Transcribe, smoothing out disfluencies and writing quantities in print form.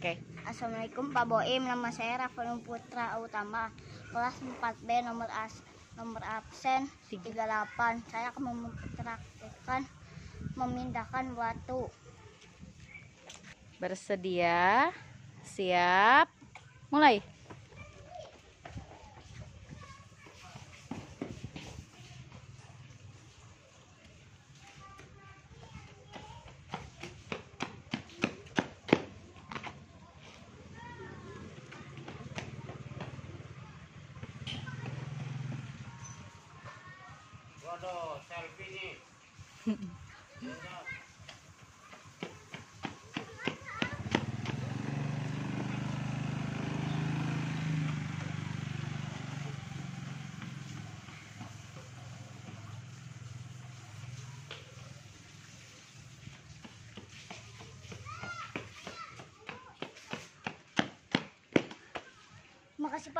Oke. Assalamualaikum Pak Boim, nama saya Rafael Putra Utama, kelas 4B, nomor absen 38. Saya akan mempraktikkan memindahkan batu. Bersedia? Siap? Mulai. Waduh, selfie nih. Makasih Pak.